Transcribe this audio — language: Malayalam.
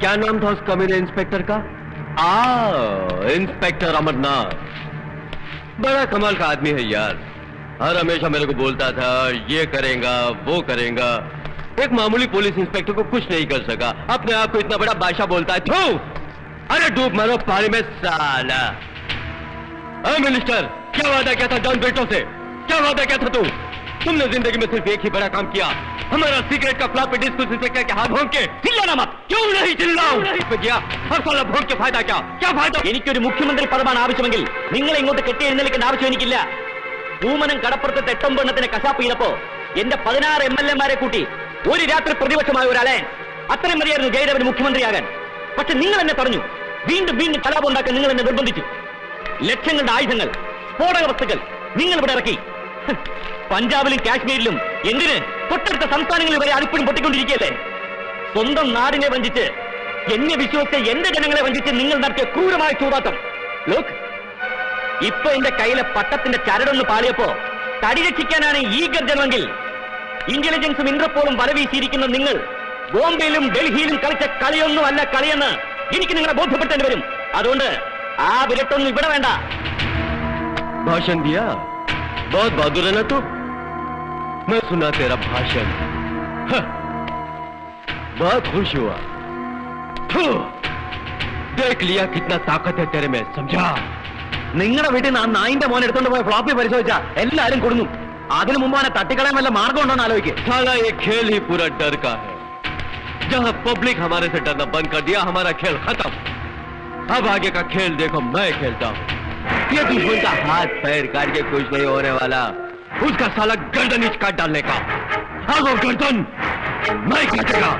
क्या नाम था उस कमीने इंस्पेक्टर का? इंस्पेक्टर अमरनाथ। बड़ा कमाल का आदमी है यार। हर हमेशा मेरे को बोलता था ये करेगा वो करेगा। एक मामूली पुलिस इंस्पेक्टर को कुछ नहीं कर सका, अपने आप को इतना बड़ा बादशाह बोलता है। थू! अरे डूब मरो पानी में साला। मिनिस्टर, क्या वादा किया था जॉन बेटो से? क्या वादा किया था तुमने जिंदगी में सिर्फ एक ही बड़ा काम किया, हमारा सिगरेट का फ्लॉपी डिस्क उस इंस्पेक्टर के हाथ भोंक के। चिल्लाना मत। क्यों नहीं चिल्लाऊं? गया हर साल भोंक के फायदा क्या? क्या फायदा? എനിക്കൊരു മുഖ്യമന്ത്രി പദമാണ് ആവശ്യമെങ്കിൽ നിങ്ങളെ ഇങ്ങോട്ട് കെട്ടി എഴുന്നേൽക്കേണ്ട ആവശ്യം എനിക്കില്ല. പൂമനം കടപ്പുറത്തെ 8 എണ്ണത്തിന് കശാപ്പ് ചെയ്തപ്പോ എന്റെ 16 MLA-മാരെ കൂട്ടി ഒരു രാത്രി പ്രതിപക്ഷമായ ഒരാളെ അത്രയും മതിയായിരുന്നു ജയദേവന് മുഖ്യമന്ത്രിയാകാൻ. പക്ഷെ നിങ്ങൾ എന്നെ പറഞ്ഞു, വീണ്ടും വീണ്ടും കലാപം ഉണ്ടാക്കാൻ നിങ്ങൾ എന്നെ നിർബന്ധിച്ചു. ലക്ഷങ്ങളുടെ ആയുധങ്ങൾ, സ്ഫോടക വസ്തുക്കൾ നിങ്ങൾ ഇവിടെ ഇറക്കി. പഞ്ചാബിലും കാശ്മീരിലും എന്തിന് തൊട്ടടുത്ത സംസ്ഥാനങ്ങളിൽ വരെ അതിപ്പോഴും പൊട്ടിക്കൊണ്ടിരിക്കുകയല്ലേ? സ്വന്തം നാടിനെ വഞ്ചിച്ച്, എന്നെ വിശ്വസിച്ച എന്റെ ജനങ്ങളെ വഞ്ചിച്ച് നിങ്ങൾ നടത്തിയ ക്രൂരമായ ചൂതാട്ടം. ലോക്, ഇപ്പൊ എന്റെ കയ്യിലെ പട്ടത്തിന്റെ ചരടൊന്ന് പാളിയപ്പോ തടി രക്ഷിക്കാനാണ് ഈ ഗർജനമെങ്കിൽ ഇന്റലിജൻസും ഇന്റർപോളും വലവീശിയിരിക്കുന്ന നിങ്ങൾ ബോംബെയിലും ഡൽഹിയിലും കളിച്ച കളിയൊന്നുമല്ല കളിയെന്ന് എനിക്ക് നിങ്ങളെ ബോധ്യപ്പെടുത്തേണ്ടി വരും. അതുകൊണ്ട് ആ വിരട്ടൊന്നും ഇവിടെ വേണ്ട. भाषण दिया, बहुत बहादुर है ना तू। मैं सुना तेरा भाषण, बहुत खुश हुआ। देख लिया कितना ताकत है तेरे में, समझा? നിങ്ങളുടെ വീട്ടിൽ നിന്ന് ആ നായിന്റെ മോൻ എടുത്തോണ്ട് പോയ ഫ്ലോപ്പി പരിശോധിച്ചാ എല്ലാരും കൊടുന്നു. അതിനു മുമ്പാണ് തട്ടിക്കളയാൻ വല്ല മാർഗം ഉണ്ടോന്ന് ആലോചിക്കുക. साला ये खेल ही पूरा डर का है। जहां पब्लिक हमारे से डरना बंद कर दिया, हमारा खेल खत्म। अब आगे का खेल देखो मैं खेलता हूं। ये दुश्मन का हाथ पैर काट के कुछ नहीं होने वाला, उसका साला गर्दन काट डालने का। आगो गर्दन मैं काटेगा।